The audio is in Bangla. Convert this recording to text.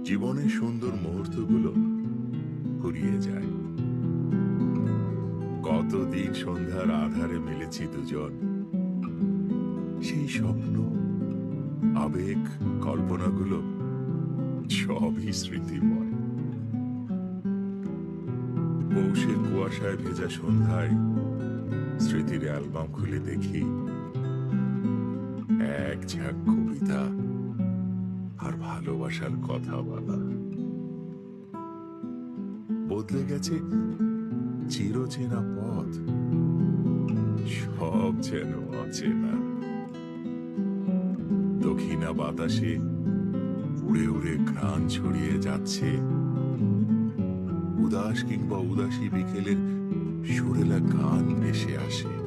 জীবনের সুন্দর মুহূর্তগুলো ফুরিয়ে যায়। কতদিন সন্ধ্যার আধারে মিলেছি দুজন, সেই স্বপ্ন, আবেগ, কল্পনাগুলো সবই স্মৃতিময়। পৌষের কুয়াশায় ভেজা সন্ধ্যায় স্মৃতির অ্যালবাম খুলে দেখি এক ঝাঁক কবিতা আর ভালোবাসার কথা বলা। বদলে গেছে চিরচেনা পথ, সব যেন অচেনা। দক্ষিণা বাতাসে উড়ে উড়ে ঘ্রাণ ছড়িয়ে যাচ্ছে, উদাস কিংবা উদাসী বিকেলের সুরেলা গান ভেসে আসে।